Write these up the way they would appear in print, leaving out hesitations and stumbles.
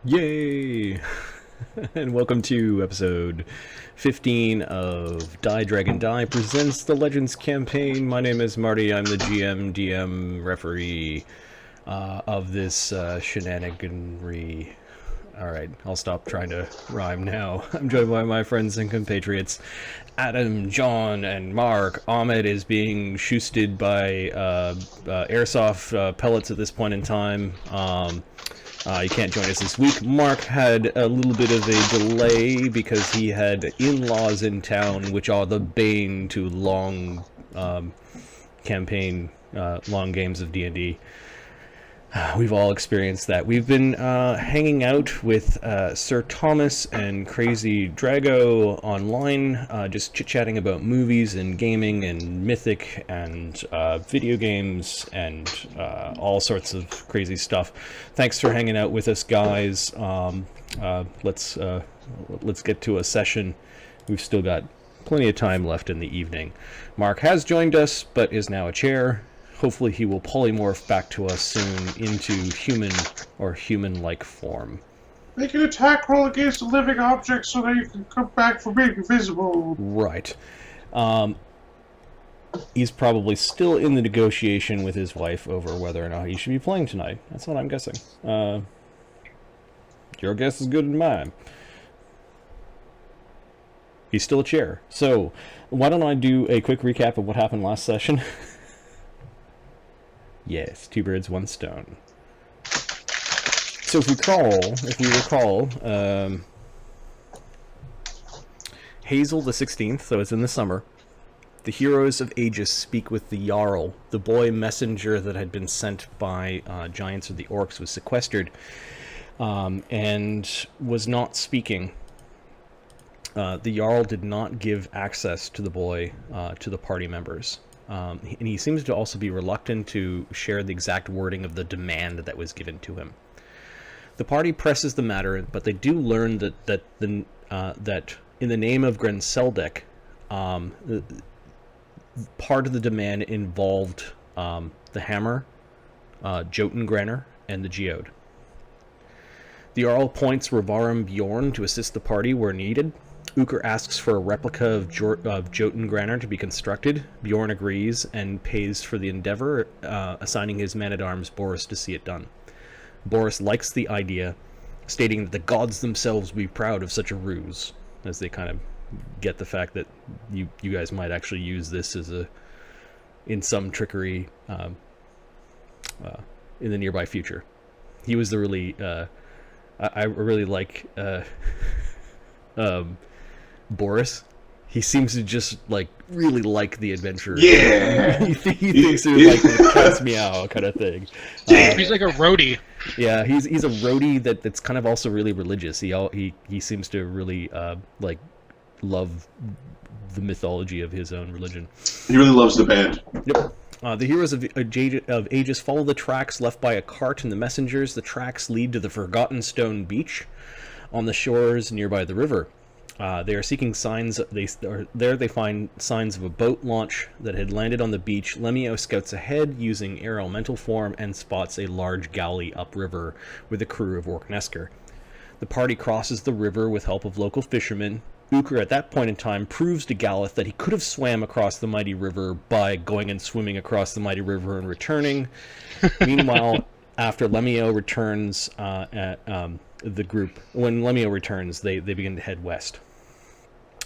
Yay! And welcome to episode 15 of DieDragonDie presents the Legends campaign. My name is Marty. I'm the GM, DM, referee of this shenaniganry. Alright, I'll stop trying to rhyme now. I'm joined by my friends and compatriots, Adam, John, and Mark. Ahmed is being shoosted by airsoft pellets at this point in time. He can't join us this week. Mark had a little bit of a delay because he had in-laws in town, which are the bane to long campaign, long games of D&D. We've all experienced that. We've been hanging out with Sir Thomas and Crazy Drago online, just chit-chatting about movies and gaming and mythic and video games and all sorts of crazy stuff. Thanks for hanging out with us, guys. Let's get to a session. We've still got plenty of time left in the evening. Mark has joined us, but is now a chair. Hopefully he will polymorph back to us soon into human or human-like form. Make an attack roll against a living object so that you can come back from being invisible. Right. He's probably still in the negotiation with his wife over whether or not he should be playing tonight. That's what I'm guessing. Your guess is good as mine. He's still a chair. So, why don't I do a quick recap of what happened last session? Yes, two birds, one stone. So if we recall, Hazel the 16th, so it's in the summer, the heroes of Aegis speak with the Jarl. The boy messenger that had been sent by giants of the orcs was sequestered and was not speaking. The Jarl did not give access to the boy to the party members. And he seems to also be reluctant to share the exact wording of the demand that was given to him. The party presses the matter, but they do learn that in the name of Grenseldek, part of the demand involved the hammer, Jotengranner, and the geode. The Jarl appoints Ravarum Bjorn to assist the party where needed. Uker asks for a replica of Jotengranner to be constructed. Bjorn agrees and pays for the endeavor, assigning his man-at-arms Boris to see it done. Boris likes the idea, stating that the gods themselves would be proud of such a ruse, as they kind of get the fact that you guys might actually use this as in some trickery in the nearby future. He was the really I really like Boris. He seems to just really like the adventure. Yeah, he thinks they're like the cat's meow kind of thing. He's like a roadie. Yeah, he's a roadie that's kind of also really religious. He seems to really love the mythology of his own religion. he really loves the band. Yep. The heroes of Aegis follow the tracks left by a cart and the messengers. The tracks lead to the Forgotten Stone Beach on the shores nearby the river. They are seeking signs. They find signs of a boat launch that had landed on the beach. Lemio scouts ahead using air elemental form and spots a large galley upriver with a crew of Orknesker. The party crosses the river with help of local fishermen. Uker at that point in time proves to Galeth that he could have swam across the mighty river by going and swimming across the mighty river and returning. Meanwhile, after Lemio returns, when Lemio returns, they begin to head west.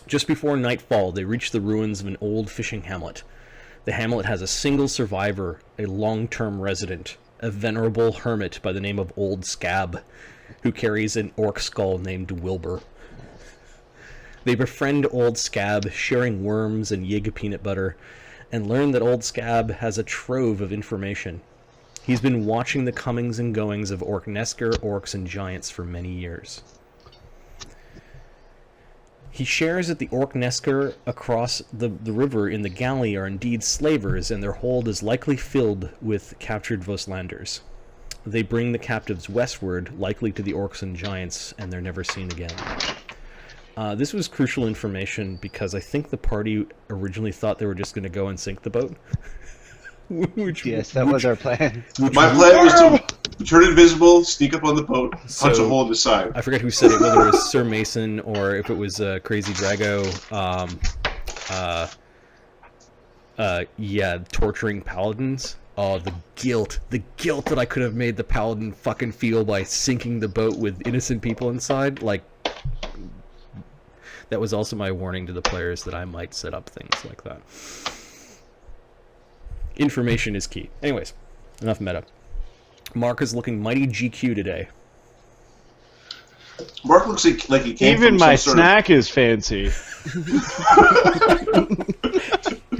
Just before nightfall, they reach the ruins of an old fishing hamlet. The hamlet has a single survivor, a long-term resident, a venerable hermit by the name of Old Scab, who carries an orc skull named Wilbur. They befriend Old Scab, sharing worms and Yig peanut butter, and learn that Old Scab has a trove of information. He's been watching the comings and goings of Orknesker, orcs, and giants for many years. He shares that the Orknesker across the river in the galley are indeed slavers, and their hold is likely filled with captured Voslanders. They bring the captives westward, likely to the orcs and giants, and they're never seen again. This was crucial information because I think the party originally thought they were just going to go and sink the boat. Yes, that was our plan. My plan was to turn invisible, sneak up on the boat, punch a hole in the side. I forget who said it, whether it was Sir Mason or if it was Crazy Drago. Yeah, torturing paladins. Oh, the guilt that I could have made the paladin fucking feel by sinking the boat with innocent people inside. Like, that was also my warning to the players that I might set up things like that. Information is key. Anyways, enough meta. Mark is looking mighty GQ today. Mark looks like he came Even from my some snack is fancy.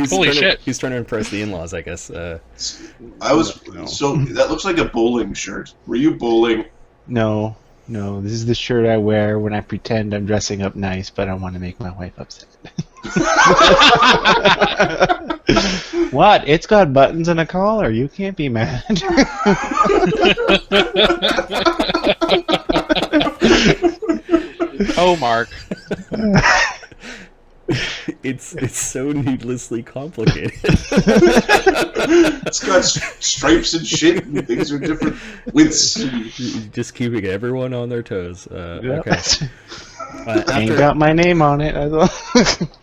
Holy shit. He's trying to impress the in-laws, I guess. So that looks like a bowling shirt. Were you bowling? No, this is the shirt I wear when I pretend I'm dressing up nice, but I want to make my wife upset. What? It's got buttons and a collar. You can't be mad. Oh, Mark. It's so needlessly complicated. It's got stripes and shit, and things are different widths. Just keeping everyone on their toes. Yep. Okay. Ain't got my name on it.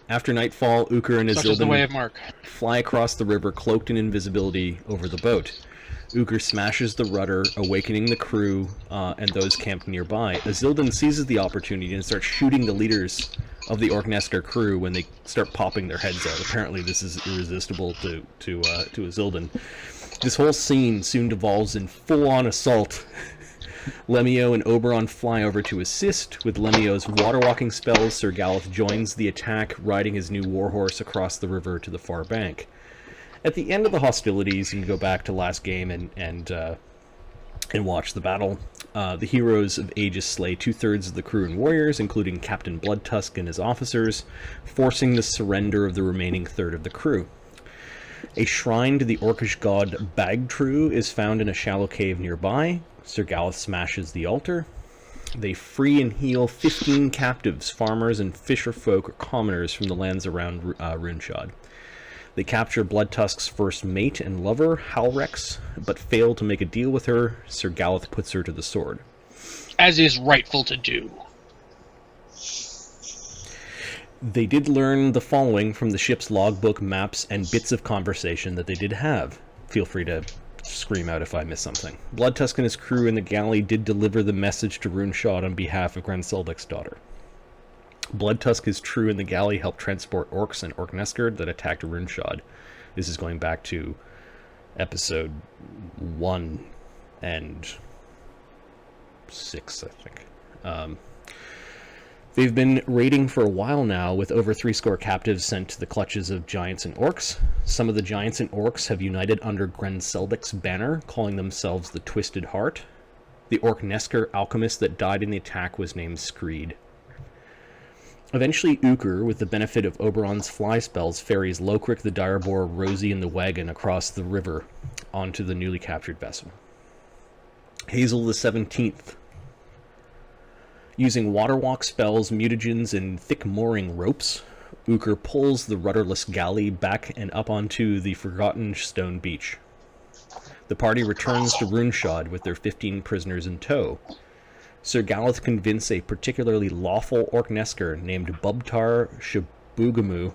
After nightfall, Uker and Such is the way of Azildan Mark. fly across the river, cloaked in invisibility, over the boat. Uker smashes the rudder, awakening the crew and those camped nearby. Azildan seizes the opportunity and starts shooting the leaders of the Orknesker crew when they start popping their heads out. Apparently this is irresistible to Azildan. This whole scene soon devolves in full-on assault. Lemio and Oberon fly over to assist. With Lemio's water-walking spells, Sir Galeth joins the attack, riding his new warhorse across the river to the far bank. At the end of the hostilities, you can go back to last game and watch the battle. The heroes of Aegis slay 2/3 of the crew and warriors, including Captain Bloodtusk and his officers, forcing the surrender of the remaining third of the crew. A shrine to the Orcish god Bagtru is found in a shallow cave nearby. Sir Galeth smashes the altar. They free and heal 15 captives, farmers and fisher folk or commoners from the lands around Runeshoyde. They capture Bloodtusk's first mate and lover, Halrex, but fail to make a deal with her. Sir Galeth puts her to the sword. As is rightful to do. They did learn the following from the ship's logbook, maps, and bits of conversation that they did have. Feel free to scream out if I miss something. Bloodtusk and his crew in the galley did deliver the message to Runeshoyde on behalf of Grenseldic's daughter. Bloodtusk, his crew in the galley, helped transport orcs and Orknesker that attacked Runeshoyde. This is going back to episode 1 and 6, I think. They've been raiding for a while now, with over 70 captives sent to the clutches of giants and orcs. Some of the giants and orcs have united under Grenseldic's banner, calling themselves the Twisted Heart. The Orknesker alchemist that died in the attack was named Screed. Eventually, Uker, with the benefit of Oberon's fly spells, ferries Lokrik the Direboar, Rosie, and the wagon across the river onto the newly captured vessel. Hazel the 17th. Using waterwalk spells, mutagens, and thick mooring ropes, Uker pulls the rudderless galley back and up onto the forgotten stone beach. The party returns to Runeshoyde with their 15 prisoners in tow. Sir Galeth convinced a particularly lawful Orknesker named Bubtar Shabugamu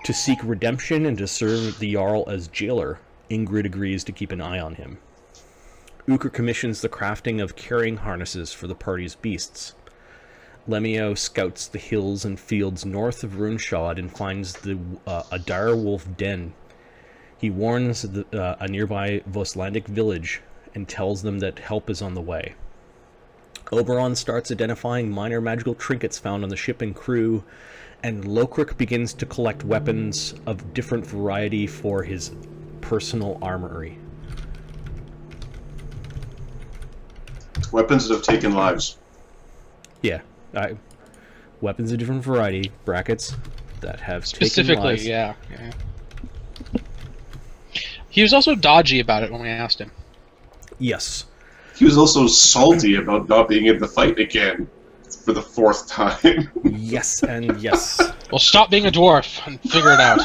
to seek redemption and to serve the Jarl as jailer. Ingrid agrees to keep an eye on him. Uker commissions the crafting of carrying harnesses for the party's beasts. Lemio scouts the hills and fields north of Runeshoyde and finds a dire wolf den. He warns a nearby Voslandic village and tells them that help is on the way. Oberon starts identifying minor magical trinkets found on the ship and crew, and Lokrik begins to collect weapons of different variety for his personal armory. Weapons that have taken lives. Yeah, weapons of different variety, brackets, that have Specifically, taken lives. yeah. He was also dodgy about it when we asked him. Yes. He was also salty about not being in the fight again for the 4th time. Yes, and yes. Well, stop being a dwarf and figure it out.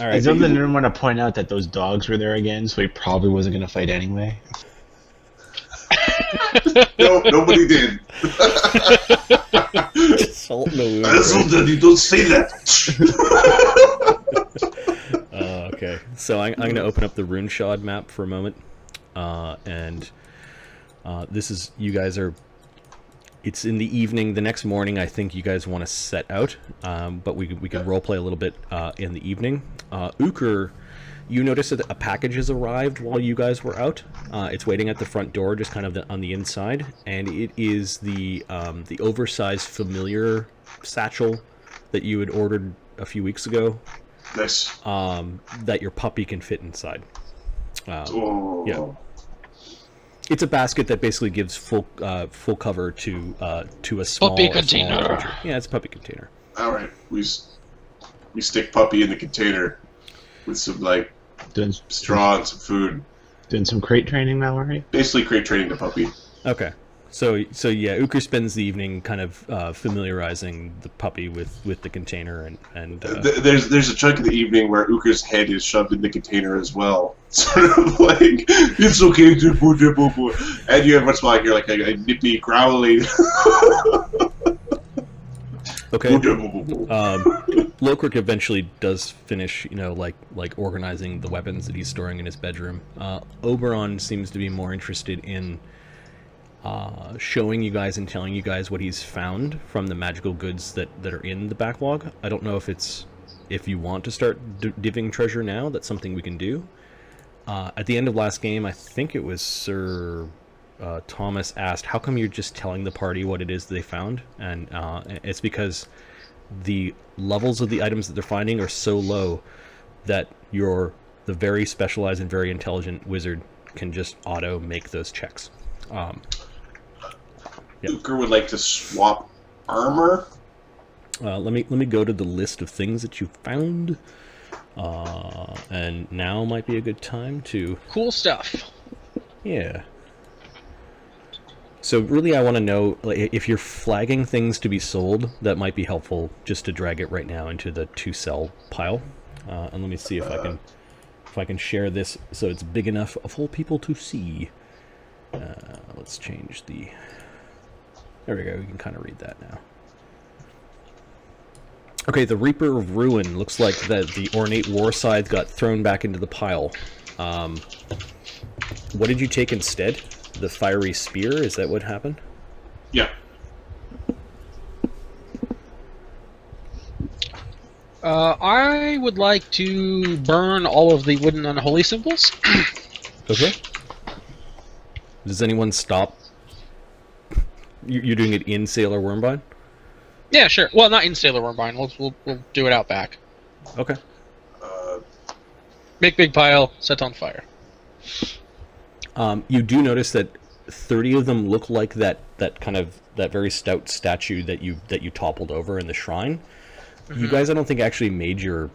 All right. Zelda didn't want to point out that those dogs were there again, so he probably wasn't going to fight anyway. No, nobody did. Salt in the wound. Hazelden, you don't say that. Okay, so I'm going to open up the Runeshoyde map for a moment, and this is, you guys are, it's in the evening. The next morning, I think you guys want to set out, but we can roleplay a little bit in the evening. Uker, you notice that a package has arrived while you guys were out. It's waiting at the front door, just kind of on the inside, and it is the oversized familiar satchel that you had ordered a few weeks ago. Nice. That your puppy can fit inside. Oh. Yeah. It's a basket that basically gives full cover to a small Puppy a container. small creature. Yeah, it's a puppy container. All right, we stick Puppy in the container with some like Doing straw and some food. doing some crate training now, are you? Basically, crate training the puppy. Okay. So yeah, Uker spends the evening kind of familiarizing the puppy with the container and There's a chunk of the evening where Uker's head is shoved in the container as well. Sort of like, it's okay to put it, and you have once in a while hear like a nippy growling. okay. Lokrik eventually does finish, like organizing the weapons that he's storing in his bedroom. Oberon seems to be more interested in showing you guys and telling you guys what he's found from the magical goods that are in the backlog. I don't know if you want to start divvying treasure now. That's something we can do. At the end of last game, I think it was Sir Thomas asked, how come you're just telling the party what it is they found? And it's because the levels of the items that they're finding are so low that the very specialized and very intelligent wizard can just auto make those checks. Yeah. Uker would like to swap armor. Let me go to the list of things that you found, and now might be a good time to. Cool stuff. Yeah. So really, I want to know, like, if you're flagging things to be sold, that might be helpful just to drag it right now into the to sell pile. And let me see if I can share this so it's big enough for people to see. Let's change the. There we go. We can kind of read that now. Okay, the Reaper of Ruin looks like the ornate war scythe got thrown back into the pile. What did you take instead? The fiery spear? Is that what happened? Yeah. I would like to burn all of the wooden unholy symbols. Okay. Does anyone stop? You're doing it in Sailor Wormbind? Yeah, sure. Well, not in Sailor Wormbind. We'll do it out back. Okay. Make big pile, set on fire. You do notice that 30 of them look like that very stout statue that you toppled over in the shrine. Mm-hmm. You guys, I don't think, actually made your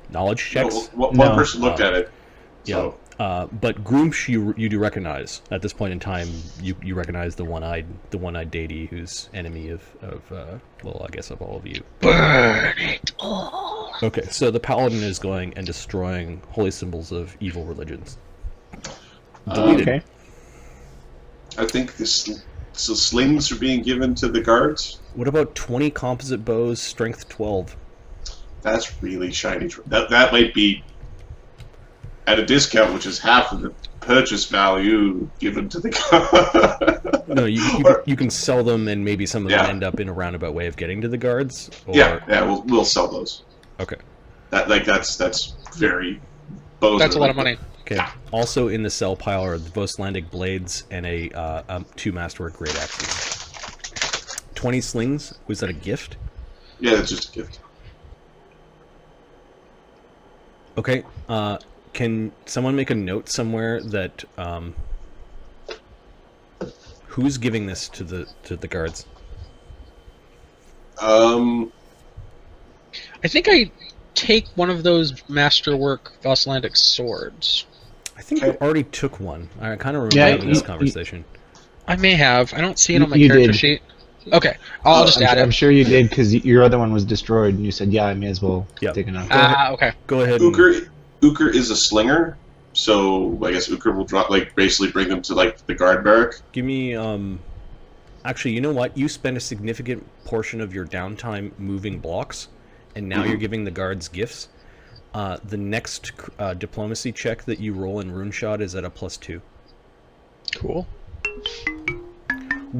knowledge checks. No, one person looked at it. So. Yeah. But Groomsh you do recognize at this point in time. You recognize the one-eyed deity who's enemy of well, I guess of all of you. Burn it all. Okay, so the paladin is going and destroying holy symbols of evil religions. Deleted. Okay. I think so slings are being given to the guards. What about 20 composite bows, strength 12? That's really shiny. That might be at a discount, which is half of the purchase value given to the guard. No, you can sell them, and maybe some of them end up in a roundabout way of getting to the guards. Or... Yeah, we'll sell those. Okay. That's very. Bows that's a lot of money. Okay. Also in the sell pile are the Voslandic blades and a 2 masterwork great axes. 20 slings. Was that a gift? Yeah, it's just a gift. Okay. Can someone make a note somewhere that who's giving this to the guards? I think I take one of those masterwork Voslandic swords. I think you already took one. I kind of remember this conversation. I may have. I don't see it on my character sheet. Okay, I'll just add it. I'm sure you did, because your other one was destroyed, and you said, yeah, I may as well take another. Okay. Go ahead. Uker is a slinger, So I guess Uker will drop, like, basically bring them to like the guard barrack. Give me actually, you know what? You spend a significant portion of your downtime moving blocks, and now you're giving the guards gifts. The next diplomacy check that you roll in Runeshoyde is at a +2. Cool.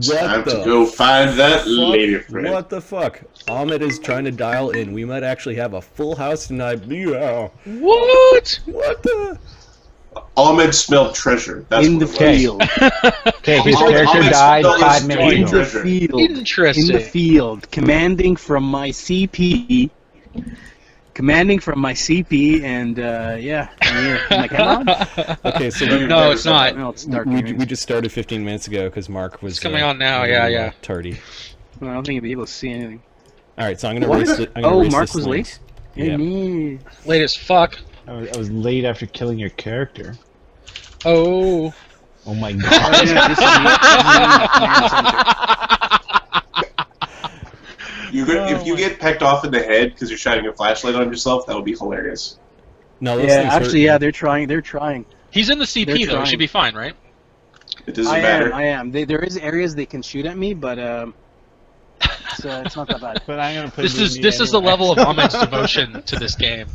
Time to go find that lady friend. What the fuck? Ahmed is trying to dial in. We might actually have a full house tonight. Yeah. What? What the? Ahmed smelled treasure. That's In what the it was. field. Okay, his Ahmed character died spelled 5 his minutes joint In ago. the treasure. field. Interesting. In the field. Commanding from my CP. And yeah, I'm here. Is my camera on? Okay, so No, it's not. No, it's dark. we just started 15 minutes ago because Mark was It's coming on now, yeah. tardy. I don't think you'll be able to see anything. All right, so I'm gonna What? race it. I'm gonna Oh, race Mark this was link. late? Yeah. Yeah. Late as fuck. I was late after killing your character. Oh. Oh my Oh, god. yeah, this is If you get pecked off in the head because you're shining a flashlight on yourself, that would be hilarious. No, those yeah, things actually, hurt. yeah, they're trying. He's in the CP They're though. He trying. should be fine, right? It doesn't I matter. am. There is areas they can shoot at me, but it's not that bad. But I'm gonna put This it in is the anyway. level of Ahmed's devotion to this game.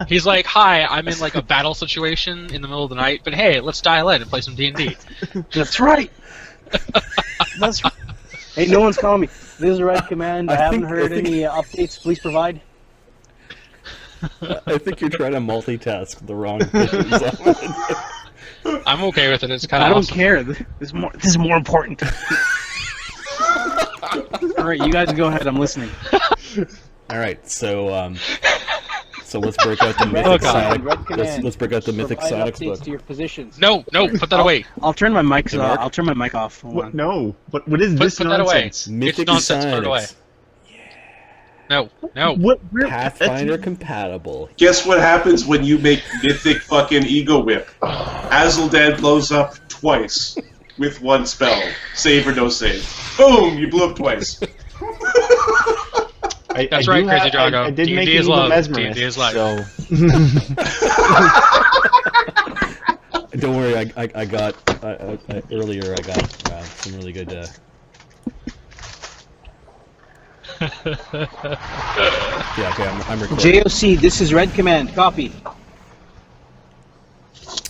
He's like, "Hi, I'm in like a battle situation in the middle of the night, but hey, let's dial in and play some D&D." That's right. That's right. Hey, no one's calling me. This is Red Command. I haven't heard any updates. Please provide. I think you're trying to multitask the wrong things. I'm okay with it. It's kind I of don't awesome. care. This is more important. All right, you guys go ahead. I'm listening. All right, so let's break out the mythic Red Sonic. Command. Let's break out the mythic Provide Sonics updates book. to your positions. No, put that away. I'll turn my mic. Hey, Mark? I'll turn my mic off. Hold What? on. No. What is this Put that away. nonsense? Mythic nonsense, put it away. Sonics. No. What? Pathfinder compatible. Guess what happens when you make mythic fucking ego whip? Azuldan blows up twice with one spell. Save or no save. Boom! You blew up twice. That's right, Crazy Drago. I did D&D make is it love. mesmerist, D&D is life. so... Don't worry, I got earlier. I got some really good. Yeah, okay, I'm recording. JOC, this is Red Command. Copy.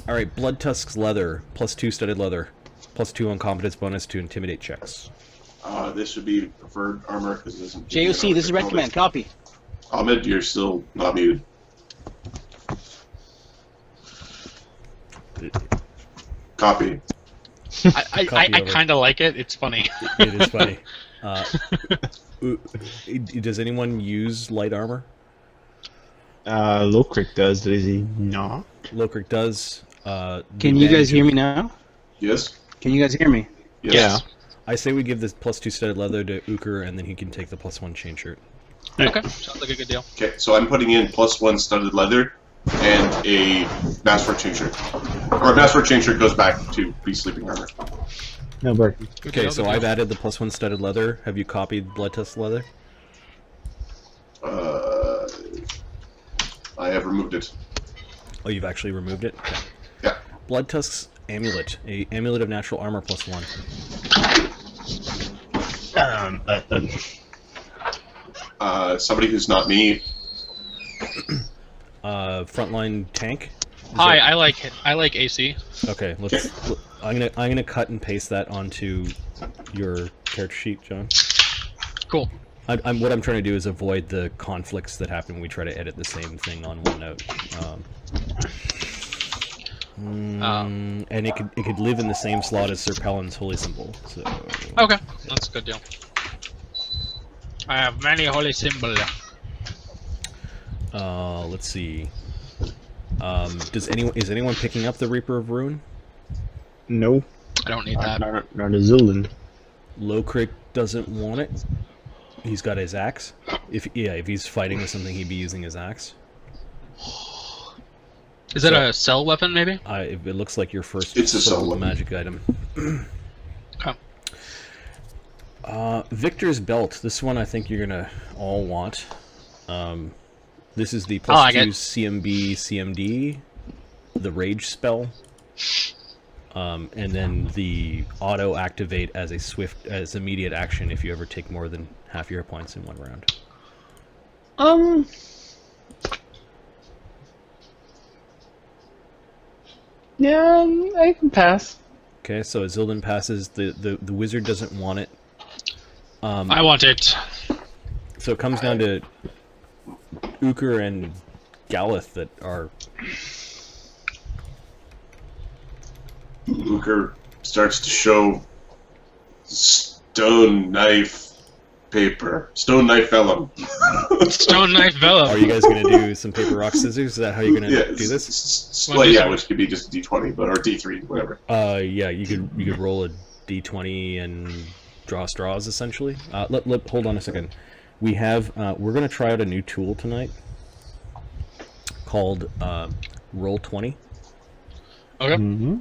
All right, Blood Tusk's leather, +2 studded leather, +2 on competence bonus to intimidate checks. This would be preferred armor because it doesn't. give me JOC, this is Red Command. Copy. Ahmed, you're still not muted. Copy. I Copy over. kind of like it. It's funny. It is funny. Does anyone use light armor? Lokrik does, does he not? Lokrik does. Can you guys hear me now? Yes. Can you guys hear me? Yes. I say we give this +2 studded leather to Uker, and then he can take the +1 chain shirt. Okay, sounds like a good deal. Okay, so I'm putting in +1 studded leather and a masterwork chain shirt. Or a masterwork chain shirt goes back to be sleeping armor. No, Bert. Good Okay, deal, so good I've deal. added the +1 studded leather. Have you copied Blood Tusk leather? I have removed it. Oh, you've actually removed it? Okay. Yeah. Blood Tusk's amulet. A amulet of natural armor +1. Somebody who's not me. Frontline tank. Is Hi, that- I like AC. Okay, let's. I'm gonna cut and paste that onto your character sheet, John. Cool. What I'm trying to do is avoid the conflicts that happen when we try to edit the same thing on OneNote. And it could live in the same slot as Sir Pellin's holy symbol. So Okay, that's a good deal. I have many holy symbols. let's see. Is anyone picking up the Reaper of Ruin? No. I don't need that. Not a Zoolan. Lokrik doesn't want it. He's got his axe. If he's fighting with something, he'd be using his axe. Is that a cell weapon, maybe? It looks like your first It's a soul soul weapon. magic item. Okay. Victor's belt. This one I think you're gonna all want. This is the I like +2 it. CMB CMD the rage spell, and then the auto activate as immediate action if you ever take more than half your points in one round. Yeah, I can pass. Okay, so Zildin passes. The wizard doesn't want it. I want it. So it comes down to Uker and Galith that are. Uker starts to show stone knife paper. Stone knife vellum. Stone knife vellum. Are you guys going to do some paper, rock, scissors? Is that how you're going to do this? Well, yeah, which could be just a d20, or d3, whatever. Yeah, you could roll a d20 and draw straws essentially. Hold on a second. We're going to try out a new tool tonight called Roll20. Okay. Mm-hmm.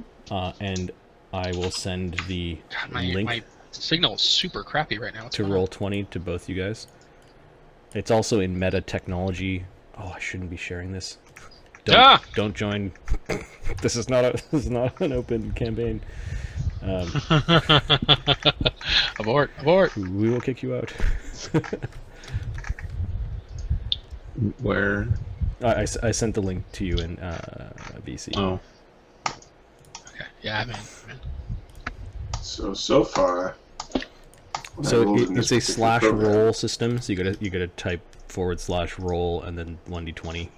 And I will send the God, link my signal is super crappy right now. What's to going on? Roll20 to both you guys. It's also in meta technology. Oh, I shouldn't be sharing this. Don't join. This is not an open campaign. Abort! Abort! We will kick you out. Where? I sent the link to you in VC. Oh. Okay. Yeah, I'm in. So far. So it's a slash roll system. So you gotta type /roll and then 1d20.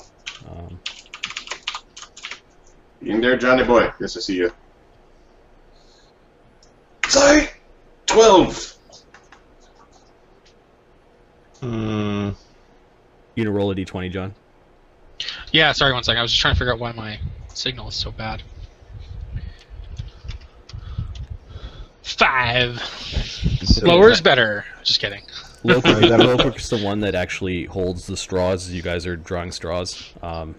In there, Johnny boy. Yes, I see you. Sorry. 12. You gonna roll a d20, John? Yeah, sorry, one second. I was just trying to figure out why my signal is so bad. 5. Lower is better. Just kidding. Locuk's the one that actually holds the straws as you guys are drawing straws. Or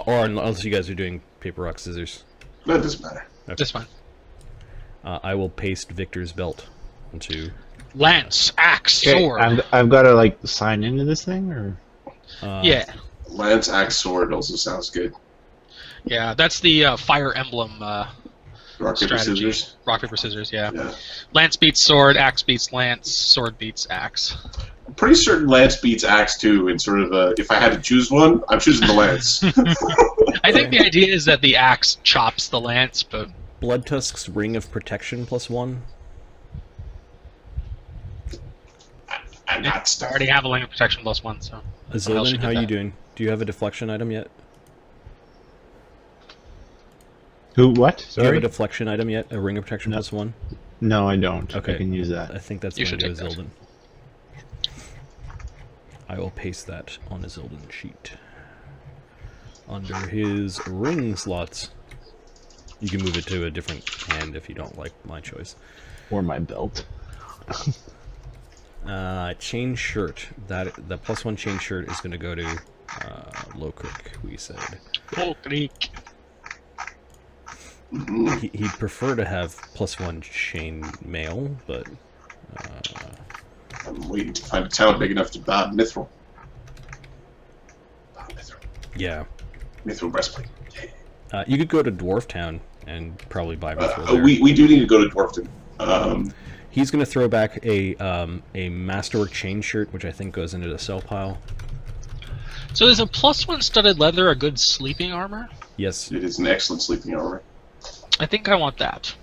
unless you guys are doing paper, rock, scissors. That doesn't matter. Okay. That's fine. I will paste Victor's belt onto... Lance, axe, Okay, sword. I've got to like sign into this thing, or Yeah. Lance, axe, sword also sounds good. Yeah, that's the Fire Emblem Rock, paper, strategy. scissors. Rock, paper, scissors, yeah. Yeah. Lance beats sword, axe beats lance, sword beats axe. I'm pretty certain Lance beats axe too. In sort of if I had to choose one, I'm choosing the Lance. I think the idea is that the axe chops the lance, but... Bloodtusk's Ring of Protection +1. I'm not I already have a link of protection +1, so... Zildin, how are you doing? Do you have a deflection item yet? who? What? Do you have Sorry. a deflection item yet? A Ring of Protection No. +1? No, I don't. Okay. I can use that. I think that's You going to should go take Zildin. I will paste that on a Zildin sheet. Under his ring slots. You can move it to a different hand if you don't like my choice. Or my belt. Chain shirt. The +1 chain shirt is going to go to Locuk, we said. Oh, Greek. He'd prefer to have +1 chain mail, but... I'm waiting to find a town big enough to buy Mithril. yeah. Mithril breastplate. You could go to Dwarf Town and probably buy Mithril there. We do need to go to Dwarfton. He's going to throw back a Masterwork chain shirt, which I think goes into the sell pile. So is a +1 studded leather a good sleeping armor? Yes. It is an excellent sleeping armor. I think I want that.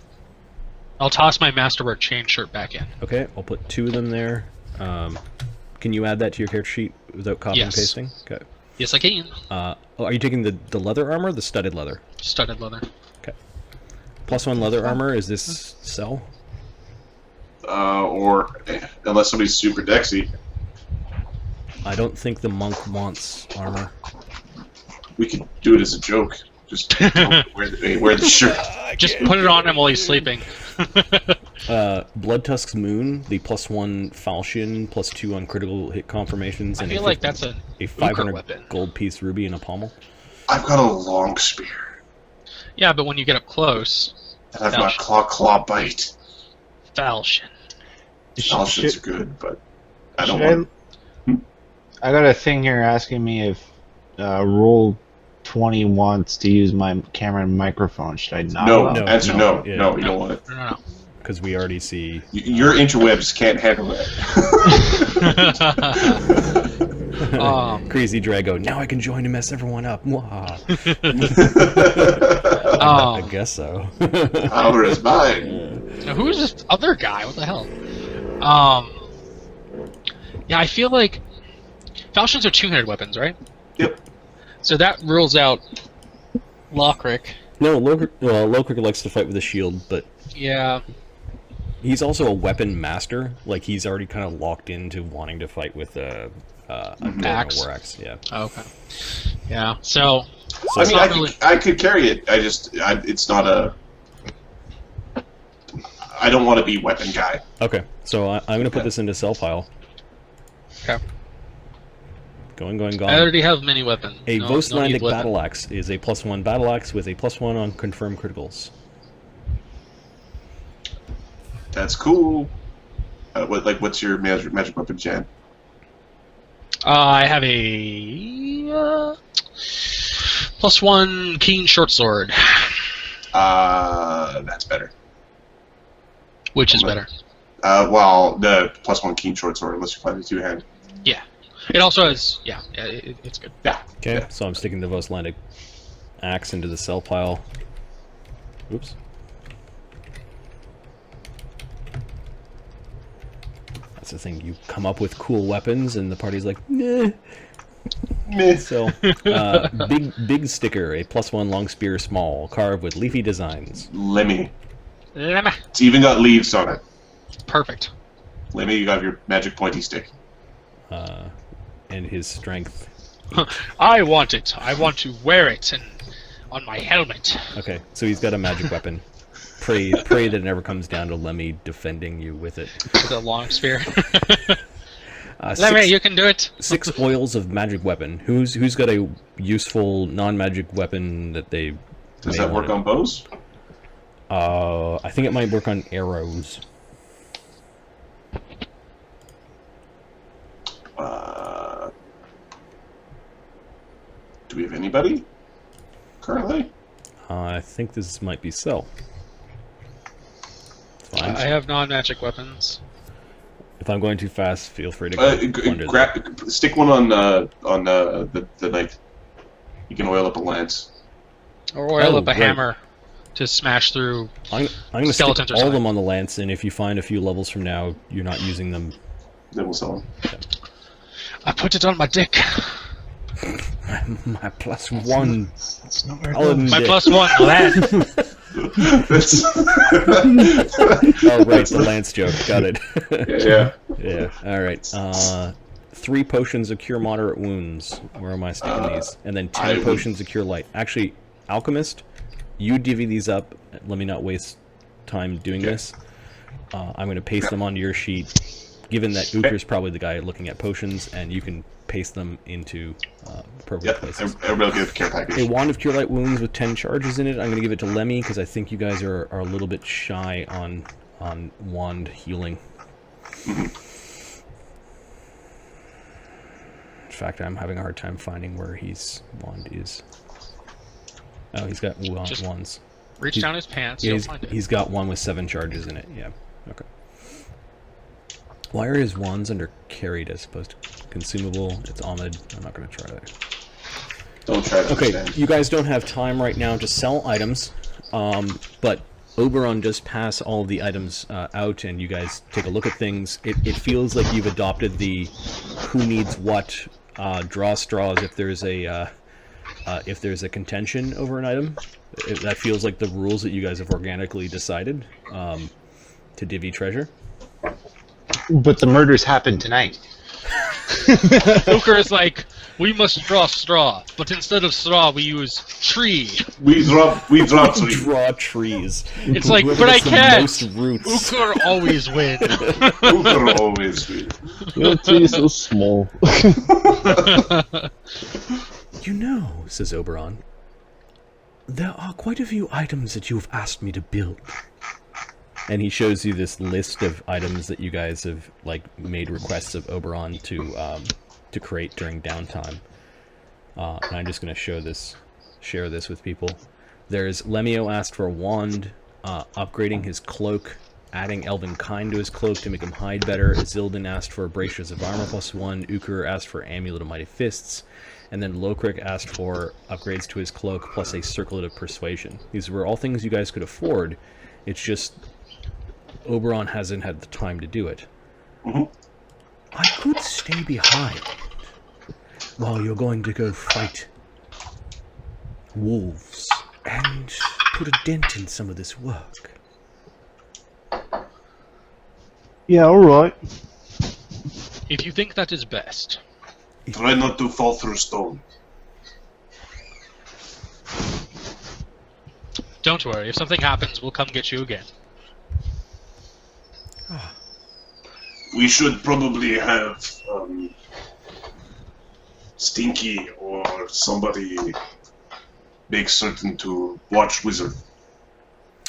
I'll toss my Masterwork chain shirt back in. Okay, I'll put 2 of them there. Can you add that to your character sheet without copy and Yes. pasting? Okay. Yes, I can. Are you taking the leather armor or the studded leather? Studded leather. Okay. +1 leather armor, is this sell? Or unless somebody's super dexy, I don't think the monk wants armor. we could do it as a joke. Just don't wear the shirt. Just put it on him while he's sleeping. Bloodtusk's Moon, the +1 falchion, +2 on critical hit confirmations, I and feel like that's a 500 weapon. gold piece ruby and a pommel. I've got a long spear. Yeah, but when you get up close, And I've got claw bite. falchion. Falchions are good, but I don't Should want... I got a thing here asking me if roll 20 wants to use my camera and microphone. Should I not? No, allow? answer no. Yeah. No, you don't want it. No. Because we already see. Your interwebs can't handle that. Crazy Drago. Now I can join to mess everyone up. Mwah. I guess so. Power is mine. Now, who is this other guy? What the hell? Yeah, I feel like falchions are two-handed weapons, right? Yep. So that rules out Locrick. No, Locrick likes to fight with a shield, but Yeah. he's also a weapon master. Like, he's already kind of locked into wanting to fight with a Axe. war axe. Yeah. Okay. Yeah. So. I mean, really... I could carry it. It's not a. I don't want to be weapon guy. Okay, so I'm going to put this into sell pile. Okay. Going, I gone. already have many weapons. A no Vostlandic need weapon. battle axe is a +1 battle axe with a +1 on confirmed criticals. That's cool. What's your magic weapon, Jan? I have a +1 keen short sword. That's better. Which is better? Well, the +1 keen short sword, unless you find the two-hand. Yeah. It also has. Yeah. It's good. Yeah. Okay, Yeah. so I'm sticking the Vostlandic axe into the sell pile. Oops. That's the thing, you come up with cool weapons and the party's like, nah. Meh. So, big sticker, a +1 long spear small, carved with leafy designs. Lemmy. Lemma. It's even got leaves on it. Perfect. Lemmy, you got your magic pointy stick. And his strength. I want it. I want to wear it and on my helmet. Okay, so he's got a magic weapon. Pray that it never comes down to Lemmy defending you with it. With a long spear. Lemmy, Lemmy, you can do it. 6 oils of magic weapon. Who's got a useful non-magic weapon that they? Does may that work want on bows? I think it might work on arrows. Do we have anybody currently? I think this might be so. It's fine. I have non-magic weapons. If I'm going too fast, feel free to go. Stick one on the knife. You can oil up a lance. Or oil Oh, up a right. hammer to smash through. I'm going to stick Skeletons or all of something. them on the lance, and if you find a few levels from now you're not using them, Then we'll sell them. I put it on my dick. my +1. That's not where it Paladin goes. My dick. +1 lance. That's Oh right, the lance joke. Got it. yeah. Yeah. All right. 3 potions of cure moderate wounds. Where am I sticking these? And then 10 I would- potions of cure light. Actually, alchemist, you divvy these up. Let me not waste time doing this. I'm going to paste them onto your sheet. Given that Uker's probably the guy looking at potions, and you can paste them into appropriate Yep. places. A real good care package. A wand of cure light wounds with 10 charges in it. I'm going to give it to Lemmy because I think you guys are a little bit shy on wand healing. In fact, I'm having a hard time finding where his wand is. Oh, he's got Just wands. Reach down his pants. Yeah, You'll find it. he's got one with 7 charges in it. Yeah. Okay. Why are his wands under carried as opposed to consumable? It's Ahmed. I'm not going to try that. Don't try to Okay, understand. you guys don't have time right now to sell items, but Oberon does pass all of the items out, and you guys take a look at things. It feels like you've adopted the who needs what, draw straws if there's a contention over an item. That feels like the rules that you guys have organically decided to divvy treasure. But the murders happened tonight. Uker is like, we must draw straw, but instead of straw, we use tree. We drop three. Draw trees. It's like, Whoever but I gets the can't. most roots. Uker always win. Uber always win. Your tree is so small. You know, says Oberon, there are quite a few items that you've asked me to build. And he shows you this list of items that you guys have made requests of Oberon to create during downtime. And I'm just going to show this share this with people. There's Lemio asked for a wand, upgrading his cloak, adding Elven Kind to his cloak to make him hide better. Isildan asked for Bracious of Armor +1. Uker asked for Amulet of Mighty Fists. And then Lokrik asked for upgrades to his cloak plus a Circlet of Persuasion. These were all things you guys could afford. It's just Oberon hasn't had the time to do it. Mm-hmm. I could stay behind while you're going to go fight wolves and put a dent in some of this work. Yeah, alright. If you think that is best. Try not to fall through stone. Don't worry, if something happens, we'll come get you again. We should probably have Stinky or somebody make certain to watch Wizard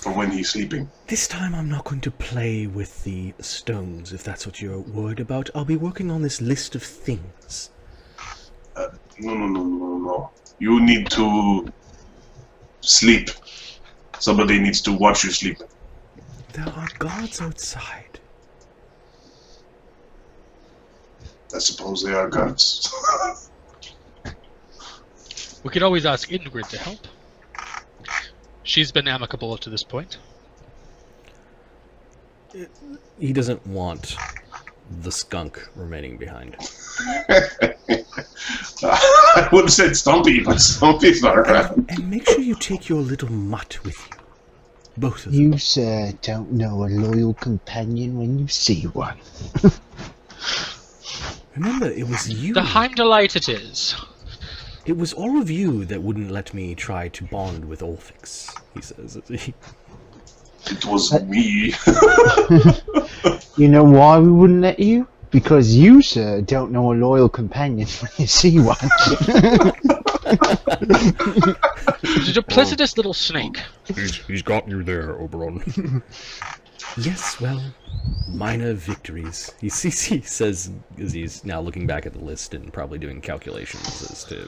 for when he's sleeping. This time I'm not going to play with the stones, if that's what you're worried about. I'll be working on this list of things. No. You need to sleep. Somebody needs to watch you sleep. There are guards outside. I suppose they are guards. We could always ask Ingrid to help. She's been amicable to this point. He doesn't want the skunk remaining behind. I would have said Stumpy, but Stumpy's not around. And make sure you take your little mutt with you. Both of them. You, sir, don't know a loyal companion when you see one. Remember, it was you. The Heimdallite it is. It was all of you that wouldn't let me try to bond with Orphix, he says. It was me. You know why we wouldn't let you? Because you, sir, don't know a loyal companion when you see one. He's a duplicitous little snake. He's got you there, Oberon. Yes, well, minor victories. He says as he's now looking back at the list and probably doing calculations as to...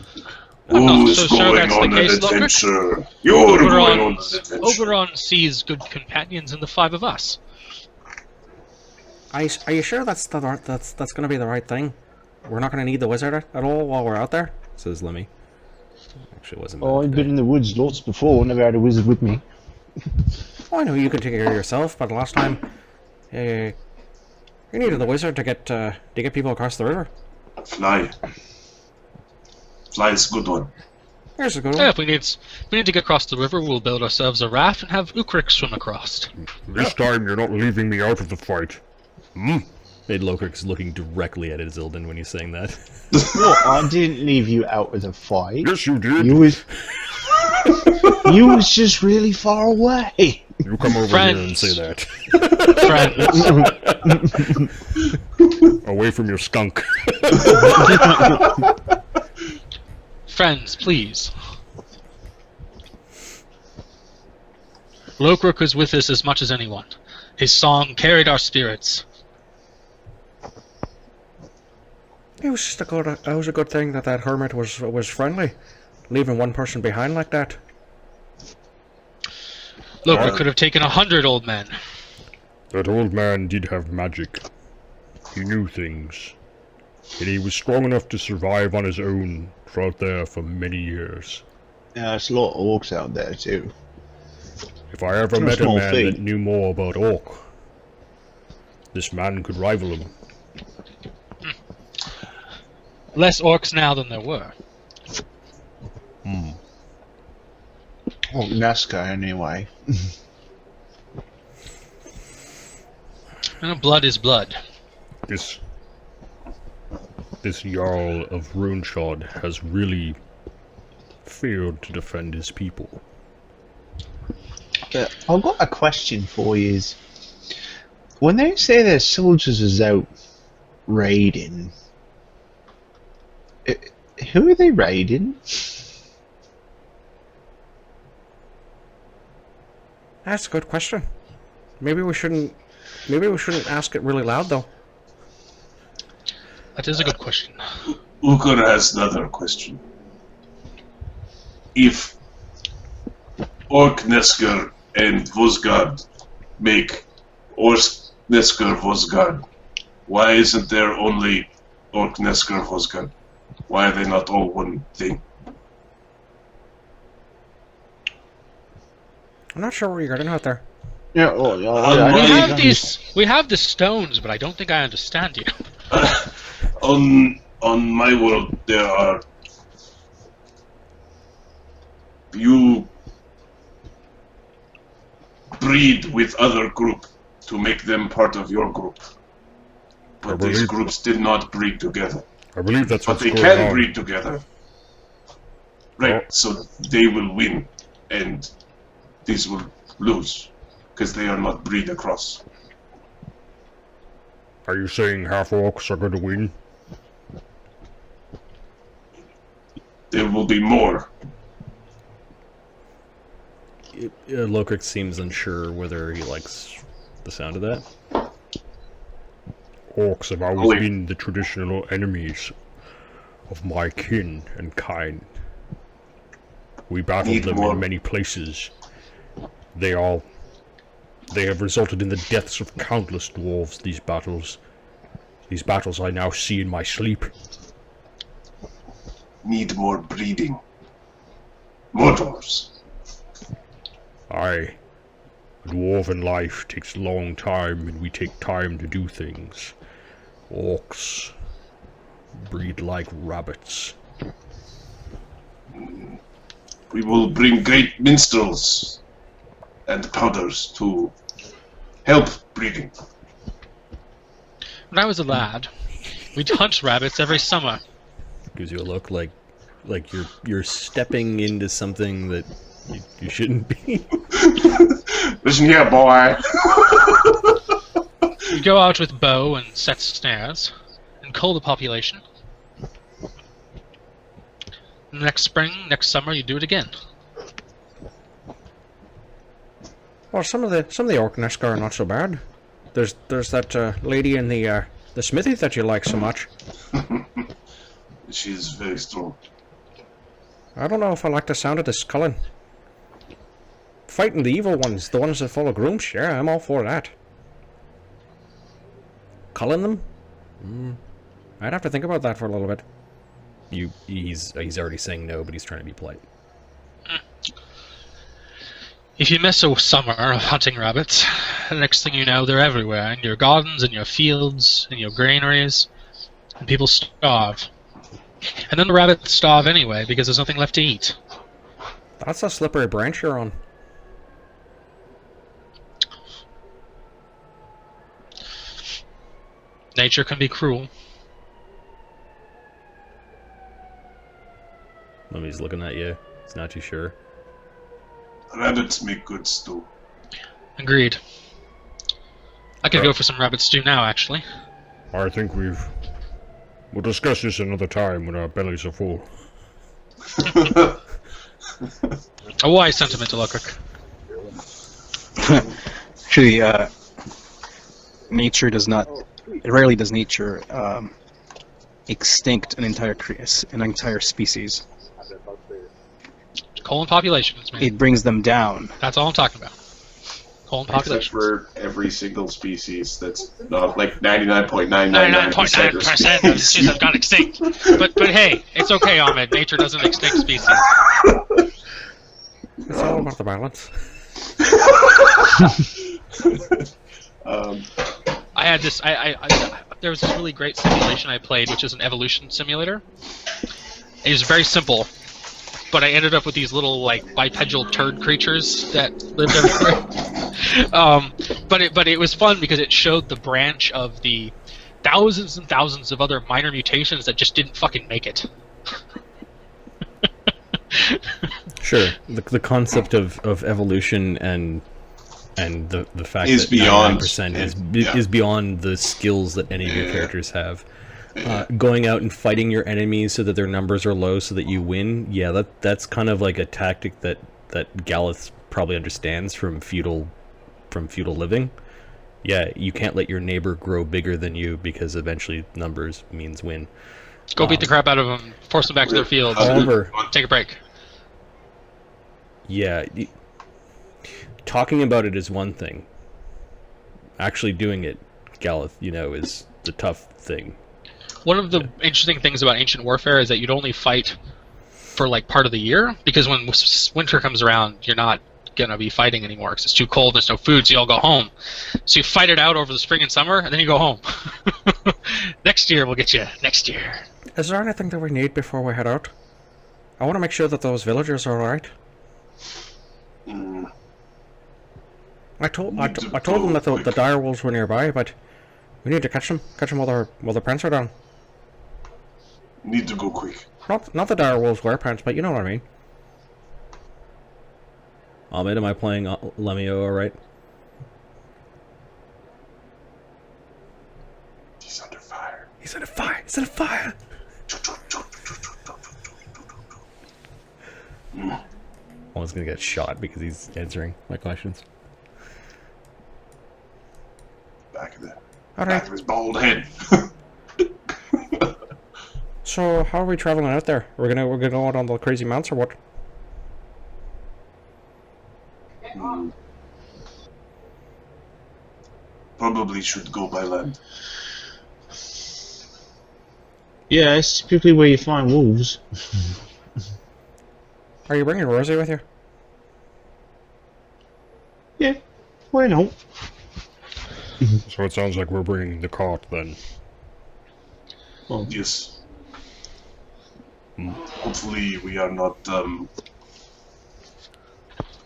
I'm not Who's so sure going that's the on an case, Lokrik. adventure? You're going on an adventure. Oberon sees good companions in the five of us. Are you sure that's going to be the right thing? We're not going to need the wizard at all while we're out there? Says Lemmy. Actually, it wasn't bad Oh, I've today. been in the woods lots before, never had a wizard with me. Oh, I know you can take care of yourself, but last time, you needed the wizard to get people across the river. Fly. Fly is a good one. Here's a good one. Yeah, if we need to get across the river, we'll build ourselves a raft and have Ukrik swim across. This time you're not leaving me out of the fight. Made Lokrik's looking directly at Isildan when he's saying that. No, I didn't leave you out of the fight. Yes, you did. You was just really far away. You come over Friends. here and say that. Friends. Away from your skunk. Friends, please. Lokrik was with us as much as anyone. His song carried our spirits. It was just a good thing that hermit was friendly, leaving one person behind like that. Lokrik could have taken 100 old men. That old man did have magic. He knew things. And he was strong enough to survive on his own out there for many years. Yeah, there's a lot of orcs out there too. If I ever No met a small man feat. that knew more about orc, this man could rival him. Less orcs now than there were. Oh, Nazca anyway. And blood is blood. This Jarl of Runeshoyde has really failed to defend his people. But I've got a question for you. Is when they say their soldiers is out raiding, who are they raiding? That's a good question. Maybe we shouldn't ask it really loud though. That is a good question. Uker has another question. If Orknesker and Vosgard make Orknesker Vosgard. Why isn't there only Orknesker Vosgard? Why are they not all one thing? I'm not sure where you're getting out there. Yeah, We have the stones, but I don't think I understand you. On my world, there are... You breed with other group to make them part of your group. But these groups did not breed together. I believe that's But what's they going can on. breed together. Right, Oh. so they will win, and these will lose, because they are not breed across. Are you saying half orcs are going to win? There will be more. Lokrik seems unsure whether he likes the sound of that. Orcs have always been the traditional enemies of my kin and kind. We battled them in many places. They have resulted in the deaths of countless dwarves, these battles. These battles I now see in my sleep. Need more breeding. More dwarves. Aye. Dwarven life takes a long time, and we take time to do things. Orcs breed like rabbits. We will bring great minstrels and powders to help breeding. When I was a lad, we'd hunt rabbits every summer. Gives you a look like you're stepping into something that you shouldn't be. Listen here, boy. We'd go out with bow and set snares, and cull the population. Next spring, next summer, you do it again. Well, some of the Orknesker are not so bad. There's that lady in the smithy that you like so much. She is very strong. I don't know if I like the sound of this culling. Fighting the evil ones, the ones that follow grooms, yeah, I'm all for that. Culling them? I'd have to think about that for a little bit. He's already saying no, but he's trying to be polite. If you miss a summer of hunting rabbits, the next thing you know, they're everywhere, in your gardens, in your fields, in your granaries, and people starve. And then the rabbits starve anyway, because there's nothing left to eat. That's a slippery branch you're on. Nature can be cruel. He's looking at you. He's not too sure. Rabbits make good stew. Agreed. I could go for some rabbit stew now, actually. I think we'll discuss this another time when our bellies are full. A wise sentiment to Lokrik. Actually, nature does not. Rarely does nature extinct an entire species. Colon populations, man. It brings them down. That's all I'm talking about. Colon Except populations. for every single species that's not like 99.999% 99.9% of the species have gone extinct. But hey, it's okay, Ahmed. Nature doesn't extinct species. It's all about the balance. I had this. There was this really great simulation I played, which is an evolution simulator. It was very simple, but I ended up with these little like bipedal turd creatures that lived everywhere. But it was fun because it showed the branch of the thousands and thousands of other minor mutations that just didn't fucking make it. Sure, the concept of evolution and the fact Is that beyond 99% is beyond the skills that any of your characters have. Going out and fighting your enemies so that their numbers are low so that you win, yeah, that's kind of like a tactic that Galeth probably understands from feudal living. Yeah, you can't let your neighbor grow bigger than you because eventually numbers means win. Go beat the crap out of them, force them back to their fields. However, Take a break. yeah, talking about it is one thing. Actually doing it, Galeth, is the tough thing. One of the interesting things about ancient warfare is that you'd only fight for like part of the year, because when winter comes around, you're not gonna be fighting anymore because it's too cold, there's no food, so you all go home. So you fight it out over the spring and summer, and then you go home. Next year we'll get you. Next year. Is there anything that we need before we head out? I want to make sure that those villagers are alright. I told them that the dire wolves were nearby, but we need to catch them while their parents are down. Need to go quick. Not the dire wolves were parents, but you know what I mean. Ahmed, am I playing Lemio alright? He's under fire. He's under fire! He's under fire! One's gonna get shot because he's answering my questions. Back Alright. of his bald head. So, how are we traveling out there? We're gonna go out on the crazy mounts or what? Probably should go by land. Yeah, it's typically where you find wolves. Are you bringing Rosie with you? Yeah, why not? So it sounds like we're bringing the cart then. Well, Yes. Hopefully we are not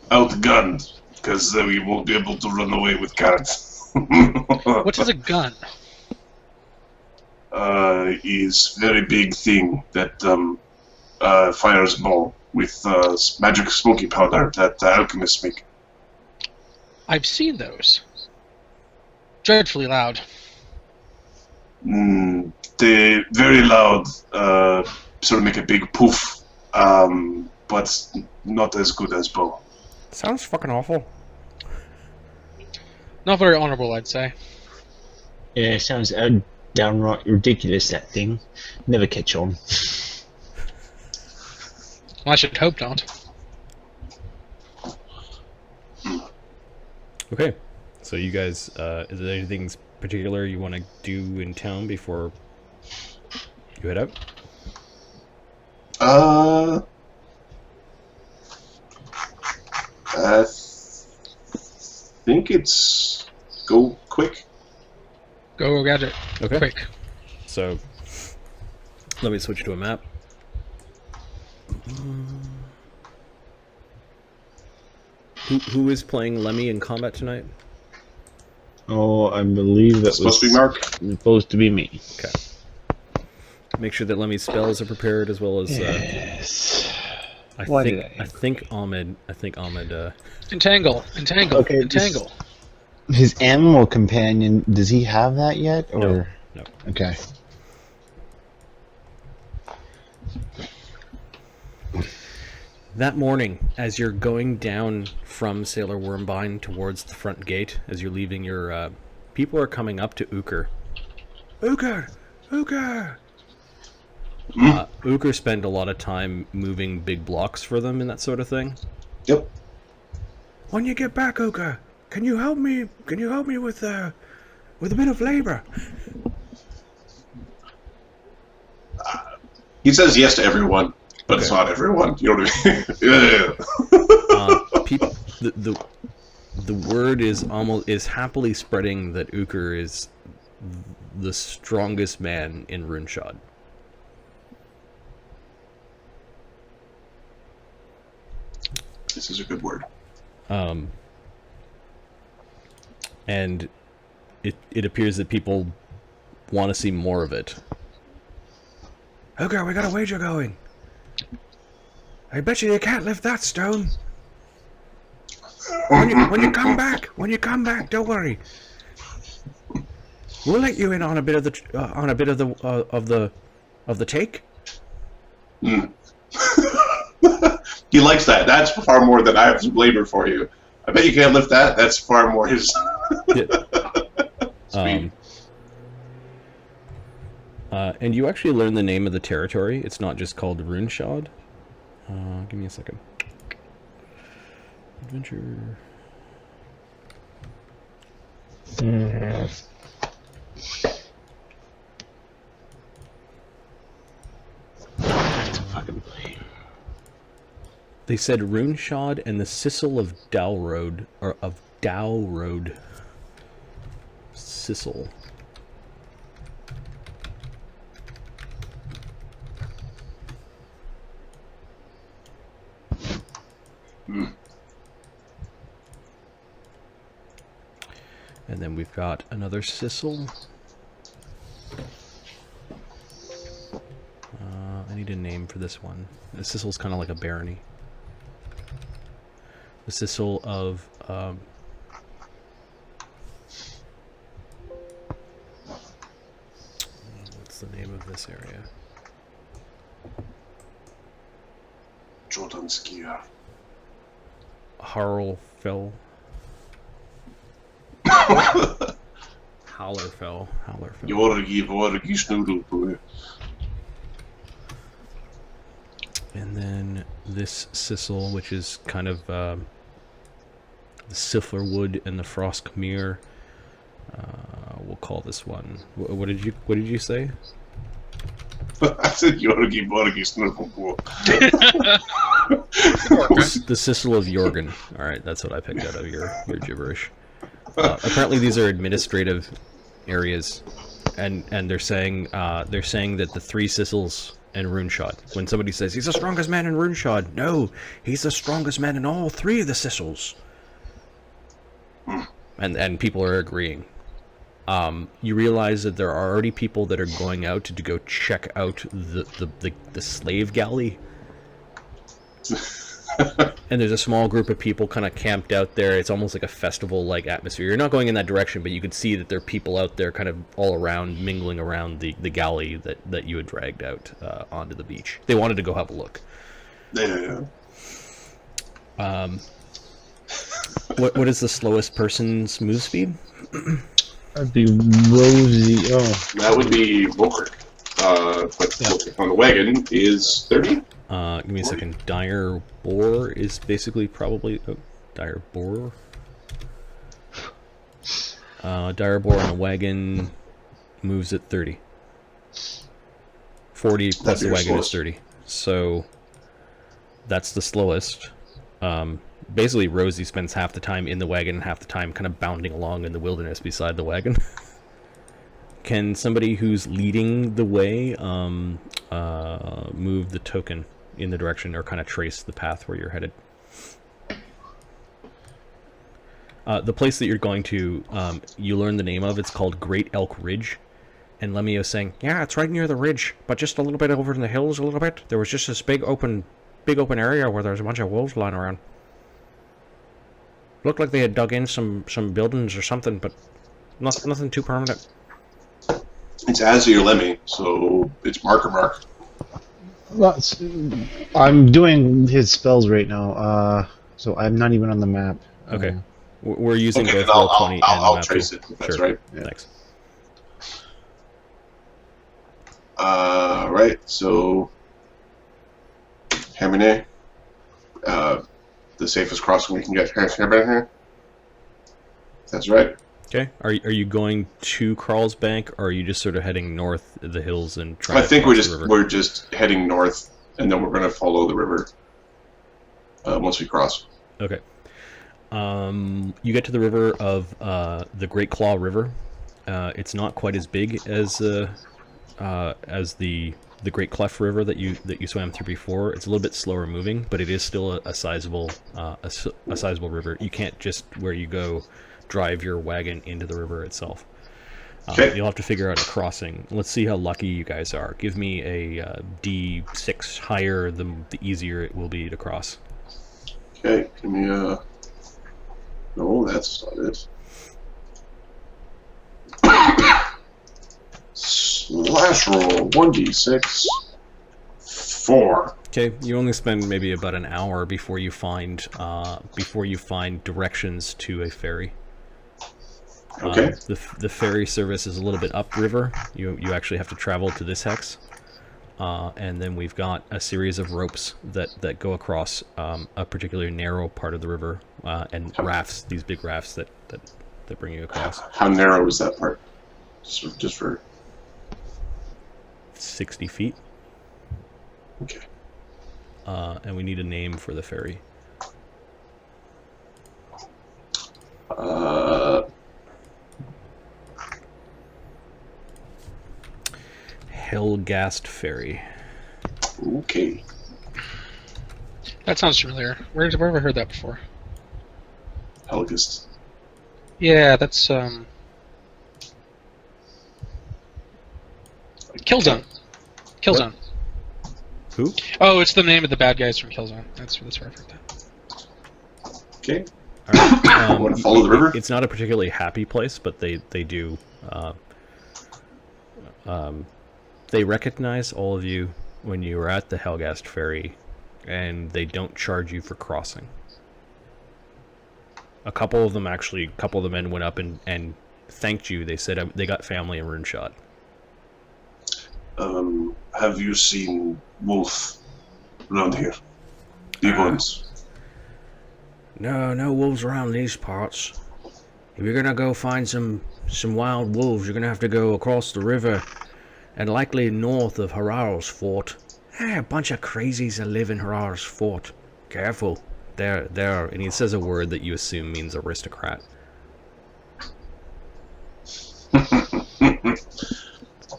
outgunned, because then we won't be able to run away with carrots. What is a gun? Is very big thing that fires ball with magic smoky powder that alchemists make. I've seen those. Dreadfully loud. They very loud, sort of make a big poof, but not as good as bow. Sounds fucking awful. Not very honorable, I'd say. yeah, it sounds downright ridiculous, that thing. Never catch on. Well, I should hope not. Okay. So you guys, is there anything particular you want to do in town before you head out? I think it's go quick. Go gadget. Okay. Quick. So, let me switch to a map. Who is playing Lemmy in combat tonight? Oh, I believe that Supposed to be Mark. supposed to be me. Okay. Make sure that Lemmy's spells are prepared as well as. Yes. I Why think did I- I think Ahmed. Entangle. Entangle. Okay, Entangle. His animal companion, does he have that yet? Or No. okay. That morning, as you're going down from Sailor Wormbine towards the front gate, as you're leaving your, people are coming up to Uker. Uker! Uker! Uker spent a lot of time moving big blocks for them and that sort of thing. Yep. When you get back, Uker, can you help me? Can you help me with a bit of labor? He says yes to everyone, but it's not everyone. You know what I mean? People, the word is happily spreading that Uker is the strongest man in Runeshoyde. This is a good word. And it appears that people want to see more of it. Okay, we got a wager going. I bet you can't lift that stone. When you come back, don't worry. We'll let you in on a bit of the take. He likes that. That's far more than I have some labor for you. I bet you can't lift that. That's far more his speed. And you actually learn the name of the territory. It's not just called Runeshoyde. Give me a second. Adventure. They said Runeshoyde and the Sissel of Dalroad, or of Dalroad. Sissel. And then we've got another Sissel. I need a name for this one. The Sissel's kind of like a barony. The Sissel of what's the name of this area? Jordanskia. Harlfell. Howlerfell. Jorgi Snoodle. And then this Sissel, which is kind of the Sifflerwood and the Frostmere. We'll call this one. What did you say? I said Jorgi Snoodle. The Sissel of Jorgen. All right, that's what I picked out of your gibberish. Apparently, these are administrative areas, and they're saying that the three Sissels and Runeshoyde. When somebody says he's the strongest man in Runeshoyde, no, he's the strongest man in all three of the Sissels. And people are agreeing. You realize that there are already people that are going out to go check out the slave galley. And there's a small group of people kind of camped out there. It's almost like a festival-like atmosphere. You're not going in that direction, but you could see that there are people out there kind of all around, mingling around the galley that you had dragged out onto the beach. They wanted to go have a look. Yeah. What is the slowest person's move speed? That'd be Rosie. Oh. That would be Volkert. But on the wagon is 30. Give me a second. Dire Boar is basically probably... Oh, Dire Boar. Dire Boar on a wagon moves at 30. 40 plus the wagon is 30. So that's the slowest. Basically, Rosie spends half the time in the wagon and half the time kind of bounding along in the wilderness beside the wagon. Can somebody who's leading the way move the token in the direction or kind of trace the path where you're headed? The place that you're going to, you learn the name of. It's called Great Elk Ridge. And Lemio's saying, yeah, it's right near the ridge, but just a little bit over in the hills a little bit. There was just this big open area where there's a bunch of wolves lying around. Looked like they had dug in some buildings or something, but nothing too permanent. It's Azir Lemmy, so it's mark. I'm doing his spells right now, so I'm not even on the map. Okay. We're using both Roll20 and the map. I'll trace it, if that's sure. right. Yeah. Thanks. Right, so Hermine, the safest crossing we can get here. That's right. Okay. Are you going to Carlsbank, or are you just sort of heading north of the hills and trying? I think we're just heading north, and then we're going to follow the river once we cross. Okay. You get to the river of the Great Claw River. It's not quite as big as the Great Cleft River that you swam through before. It's a little bit slower moving, but it is still a sizable sizable river. You can't just where you go drive your wagon into the river itself. Okay. You'll have to figure out a crossing. Let's see how lucky you guys are. Give me a D6. Higher, the easier it will be to cross. Okay, give me a... No, that's not it. Slash roll 1d6 4. Okay, you only spend maybe about an hour before you find directions to a ferry. Okay. The ferry service is a little bit upriver. You actually have to travel to this hex, and then we've got a series of ropes that go across a particularly narrow part of the river, and rafts. These big rafts that that bring you across. How narrow is that part? Just for 60 feet. okay. And we need a name for the ferry. Hellgast Ferry. Okay. That sounds familiar. Where have I ever heard that before? Helgist. Yeah, that's Killzone. Killzone. Who? Oh, it's the name of the bad guys from Killzone. That's where I've heard that. Okay. All right. Want to follow the river? It's not a particularly happy place, but they do. They recognize all of you when you were at the Hellgast Ferry, and they don't charge you for crossing. A couple of the men went up and thanked you. They said they got family in Runeshoyde. Have you seen wolf around here? Big ones. No wolves around these parts. If you're gonna go find some wild wolves, you're gonna have to go across the river and likely north of Harar's fort. A bunch of crazies that live in Harar's fort. Careful. They're, and he says a word that you assume means aristocrat.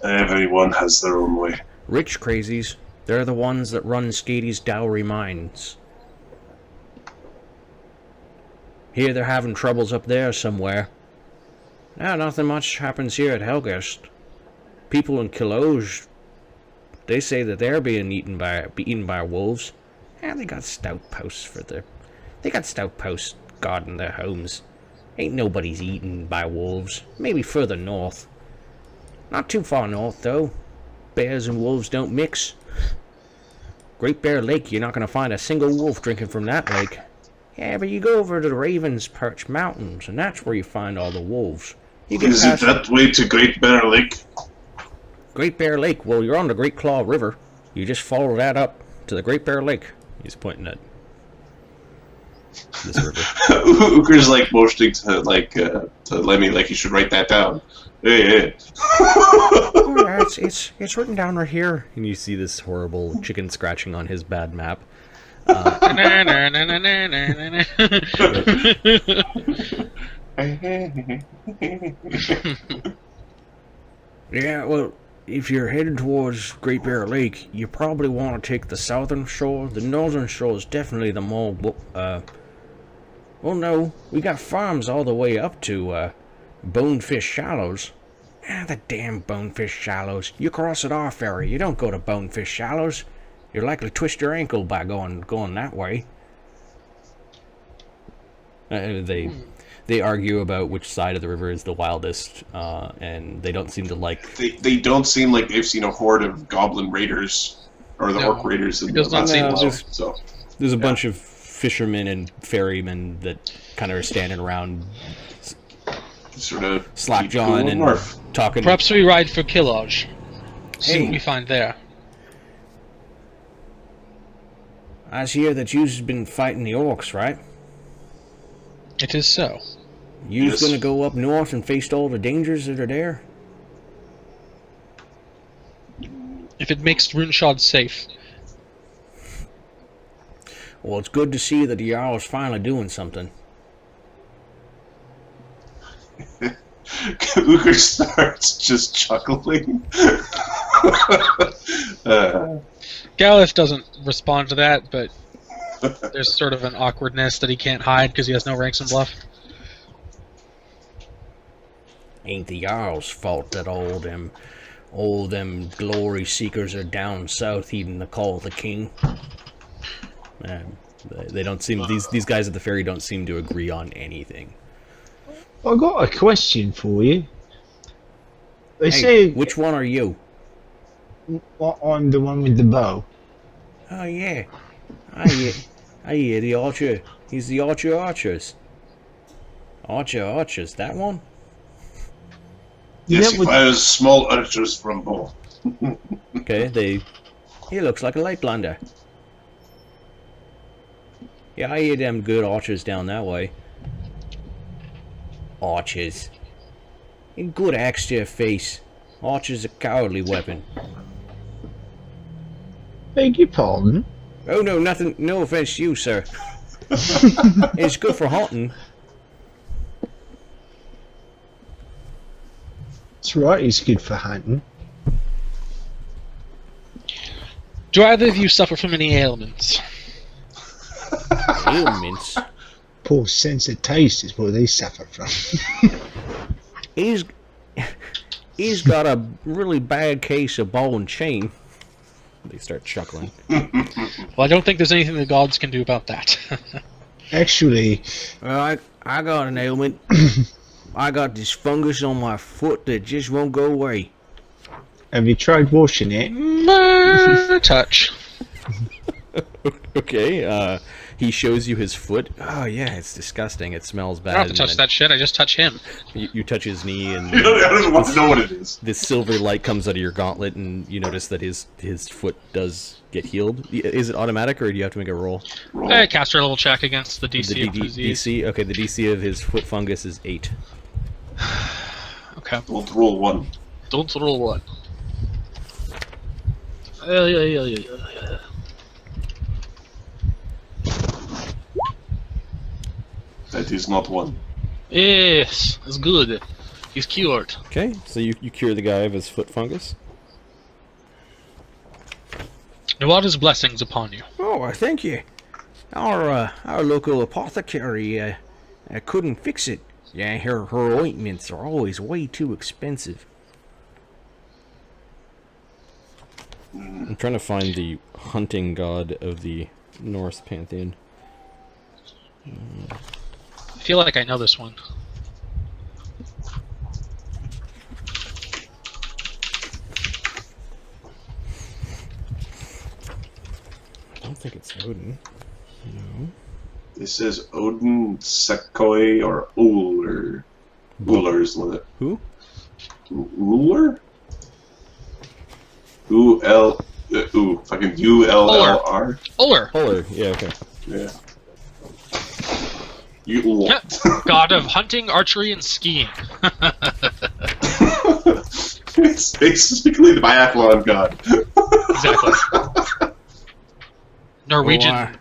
Everyone has their own way. Rich crazies. They're the ones that run Skady's dowry mines. Hear they're having troubles up there somewhere. Nothing much happens here at Helgast. People in Killoge, they say that they're being eaten by wolves. They got stout posts guarding their homes. Ain't nobody's eaten by wolves. Maybe further north. Not too far north, though. Bears and wolves don't mix. Great Bear Lake, you're not going to find a single wolf drinking from that lake. Yeah, but you go over to the Raven's Perch Mountains, and that's where you find all the wolves. Is it that way to Great Bear Lake? Great Bear Lake? Well, you're on the Great Claw River. You just follow that up to the Great Bear Lake. He's pointing at this river. Uker's like motioning to Lemmy like he should write that down. Hey. Oh, yeah, it's written down right here. And you see this horrible chicken scratching on his bad map. Yeah, well, if you're headed towards Great Bear Lake, you probably want to take the southern shore. The northern shore is definitely the more, well, no, we got farms all the way up to, Bonefish Shallows. The damn Bonefish Shallows. You cross at our ferry, you don't go to Bonefish Shallows. You're likely to twist your ankle by going that way. They argue about which side of the river is the wildest, and they don't seem to like... They don't seem like they've seen a horde of goblin raiders, or the orc raiders in the last while, so... There's a bunch of fishermen and ferrymen that kind of are standing around sort of slack-jawing and talking... Perhaps we ride for Killage. See what we find there. I hear that you've been fighting the orcs, right? It is so. You're gonna go up north and face all the dangers that are there? If it makes Runeshoyde safe. Well, it's good to see that the Jarl is finally doing something. Uker starts just chuckling. Galif doesn't respond to that, but there's sort of an awkwardness that he can't hide because he has no ranks in bluff. Ain't the Jarl's fault that all them glory seekers are down south heeding the call of the king. They don't seem... These guys at the ferry don't seem to agree on anything. I got a question for you. They Hey, say which one are you? I'm the one with the bow. Oh yeah, I hear the archer. He's the archers. Archers, that one? Yes, he fires small archers from bow. Okay, He looks like a Latelander. Yeah, I hear them good archers down that way. Archers. A good axe to your face. Archer's a cowardly weapon. Beg your pardon? Oh no, nothing. No offense to you, sir. It's good for hunting. That's right, it's good for hunting. Do either of you suffer from any ailments? Ailments. Poor sense of taste is what they suffer from. He's got a really bad case of ball and chain. They start chuckling. Well, I don't think there's anything the gods can do about that. Actually, Well, I got an ailment. I got this fungus on my foot that just won't go away. have you tried washing it? Touch. Okay, he shows you his foot. Oh yeah, it's disgusting. It smells bad. I don't have to and touch then that shit, I just touch him. You touch his knee, and I don't want to know what it is. this silver light comes out of your gauntlet, and you notice that his foot does get healed. Is it automatic, or do you have to make a roll? Caster level check against the DC The of disease. DC. Okay, the DC of his foot fungus is 8. Okay. Don't roll 1. Don't roll one. That is not 1. Yes, it's good. He's cured. Okay, so you cure the guy of his foot fungus. Nawada's blessings upon you. Oh, thank you. Our local apothecary couldn't fix it. Yeah, her ointments are always way too expensive. I'm trying to find the hunting god of the Norse pantheon. I feel like I know this one. I don't think it's Odin. No. This says Odin, Sekoi, or Uller. Uller is one of Who? Uller? Fucking ULLR? Uller. Uller. Yeah, okay. Yeah. You Yeah. God of hunting, archery, and skiing. It's basically the biathlon god. Exactly. Norwegian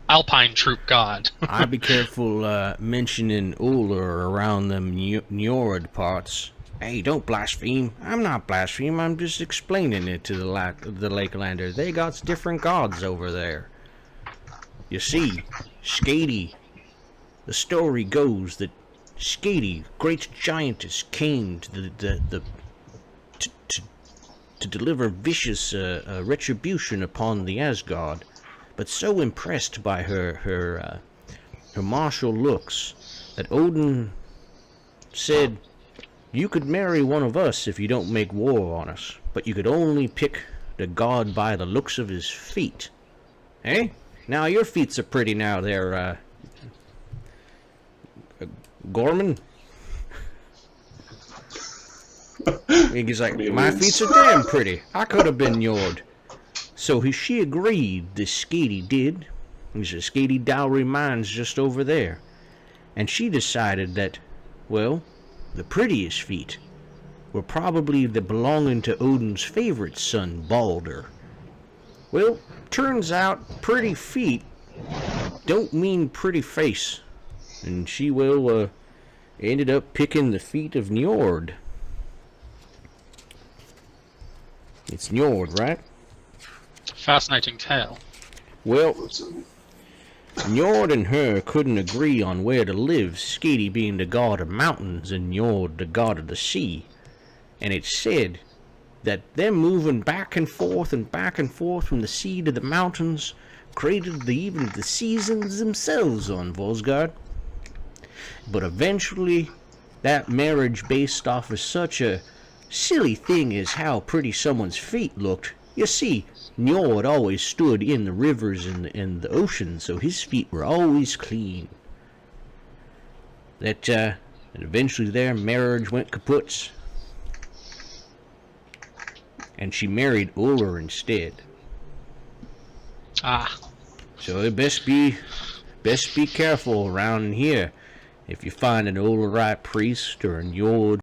alpine troop god. I'd be careful mentioning Uller around them Njord parts. Hey, don't blaspheme. I'm not blaspheme. I'm just explaining it to the Lakelander. They got different gods over there. You see, Skadi. The story goes that Skadi, great giantess, came to to deliver vicious retribution upon the Asgard, but so impressed by her martial looks that Odin said, "You could marry one of us if you don't make war on us, but you could only pick the god by the looks of his feet." Eh? Now your feet are pretty now there, Gorman? He's like, "My feet are damn pretty. I could have been Njord." So she agreed, this Skadi did. There's a Skadi dowry mines just over there. And she decided that, well, the prettiest feet were probably the belonging to Odin's favorite son, Balder. Well, turns out pretty feet don't mean pretty face. And she, well, ended up picking the feet of Njord. It's Njord, right? Fascinating tale. Well, Njord and her couldn't agree on where to live, Skadi being the god of mountains and Njord the god of the sea. And it's said that them moving back and forth from the sea to the mountains created even the seasons themselves on Volsgard. But eventually, that marriage based off of such a silly thing as how pretty someone's feet looked. You see, Njord always stood in the rivers and the ocean, so his feet were always clean. And eventually their marriage went kaput. And she married Uller instead. Ah. So best be careful around here. If you find an alright priest or an Yord